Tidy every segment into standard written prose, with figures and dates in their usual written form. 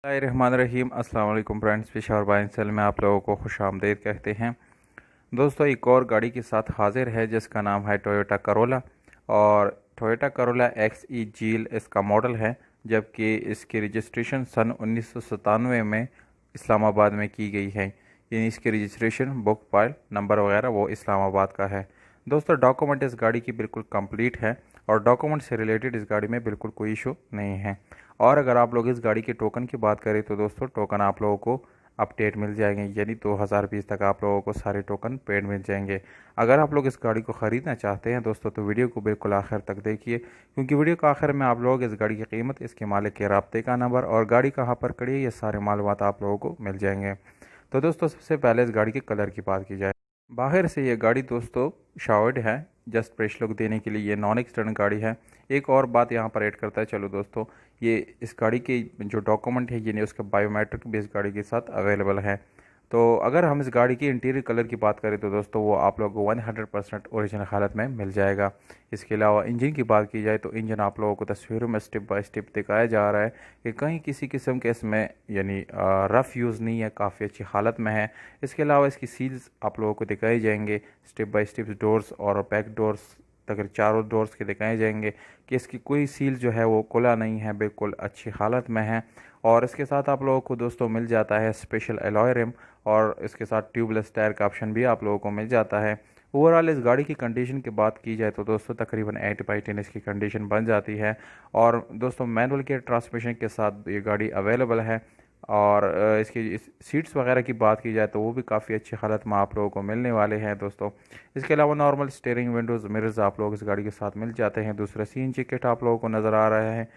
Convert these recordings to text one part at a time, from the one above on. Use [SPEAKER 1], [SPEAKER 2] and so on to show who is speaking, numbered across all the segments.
[SPEAKER 1] रहीम अस्सलाम वालेकुम friends, Peshawar bike cell में आप लोगों को खुशामदीद कहते हैं। दोस्तों, एक और गाड़ी के साथ हाजिर है जिसका नाम है टोयोटा करोला। और टोयोटा करोला एक्स ई जील इसका मॉडल है, जबकि इसकी रजिस्ट्रेशन सन 1997 में इस्लामाबाद में की गई है। यानी इसकी रजिस्ट्रेशन बुक फाइल नंबर वगैरह वो इस्लामाबाद का है। दोस्तों, डॉक्यूमेंट इस गाड़ी की बिल्कुल कंप्लीट है और डॉक्यूमेंट से रिलेटेड इस गाड़ी में बिल्कुल कोई इशू नहीं है। और अगर आप लोग इस गाड़ी के टोकन की बात करें तो दोस्तों, टोकन आप लोगों को अपडेट मिल जाएंगे, यानी 2020 तक आप लोगों को सारे टोकन पेड मिल जाएंगे। अगर आप लोग इस गाड़ी को ख़रीदना चाहते हैं दोस्तों, तो वीडियो को बिल्कुल आखिर तक देखिए, क्योंकि वीडियो के आखिर में आप लोग इस गाड़ी की कीमत, इसके मालिक के राब्ते का नंबर और गाड़ी कहाँ पर खड़ी है, ये सारे मालूमात आप लोगों को मिल जाएंगे। तो दोस्तों, सबसे पहले इस गाड़ी के कलर की बात की जाए। बाहर से ये गाड़ी दोस्तों शावर्ड है, जस्ट फ्रेश लुक देने के लिए ये नॉन एक्सीडेंट गाड़ी है। एक और बात यहाँ पर ऐड करता है, चलो दोस्तों, ये इस गाड़ी के जो डॉक्यूमेंट है ये नहीं उसके बायोमेट्रिक भी इस गाड़ी के साथ अवेलेबल है। तो अगर हम इस गाड़ी की इंटीरियर कलर की बात करें तो दोस्तों, वो आप लोगों को 100% ओरिजिनल हालत में मिल जाएगा। इसके अलावा इंजन की बात की जाए तो इंजन आप लोगों को तस्वीरों में स्टेप बाय स्टेप दिखाया जा रहा है कि कहीं किसी किस्म के इसमें यानी रफ़ यूज़ नहीं है, काफ़ी अच्छी हालत में है। इसके अलावा इसकी सील्स आप लोगों को दिखाए जाएंगे, स्टेप बाय स्टेप डोर्स और बैक डोर्स तक चारों डोर्स के दिखाए जाएंगे कि इसकी कोई सील जो है वो खुला नहीं है, बिल्कुल अच्छी हालत में है। और इसके साथ आप लोगों को दोस्तों मिल जाता है स्पेशल एलॉय रिम, और इसके साथ ट्यूबलेस टायर का ऑप्शन भी आप लोगों को मिल जाता है। ओवरऑल इस गाड़ी की कंडीशन की बात की जाए तो दोस्तों, तकरीबन 8/10 इसकी कंडीशन बन जाती है। और दोस्तों, मैनुअल के ट्रांसमिशन के साथ ये गाड़ी अवेलेबल है। और इसकी सीट्स वगैरह की बात की जाए तो वो भी काफ़ी अच्छी हालत में आप लोगों को मिलने वाले हैं दोस्तों। इसके अलावा नॉर्मल स्टीयरिंग, विंडोज़, मिरर्स आप लोग इस गाड़ी के साथ मिल जाते हैं। दूसरा सीएनजी किट आप लोगों को नज़र आ रहा है।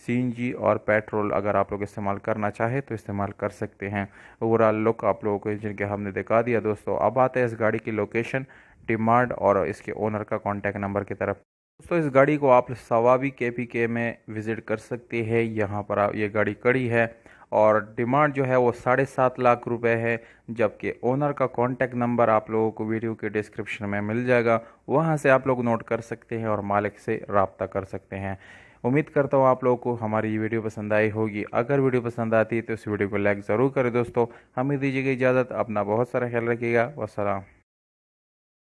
[SPEAKER 1] सीएनजी और पेट्रोल अगर आप लोग इस्तेमाल करना चाहें तो इस्तेमाल कर सकते हैं। ओवरऑल लुक आप लोगों को इंजन के हमने दिखा दिया दोस्तों। अब आते हैं इस गाड़ी की लोकेशन, डिमांड और इसके ओनर का कॉन्टैक्ट नंबर की तरफ। दोस्तों, इस गाड़ी को आप सवाबी KPK में विज़िट कर सकते हैं। यहाँ पर ये गाड़ी खड़ी है और डिमांड जो है वो 7.5 लाख रुपए है, जबकि ओनर का कॉन्टैक्ट नंबर आप लोगों को वीडियो के डिस्क्रिप्शन में मिल जाएगा, वहाँ से आप लोग नोट कर सकते हैं और मालिक से रब्ता कर सकते हैं। उम्मीद करता हूँ आप लोगों को हमारी ये वीडियो पसंद आई होगी। अगर वीडियो पसंद आती है तो इस वीडियो को लाइक ज़रूर करें दोस्तों। हमें दीजिएगा इजाज़त, अपना बहुत सारा ख्याल रखिएगा। वस्सलाम।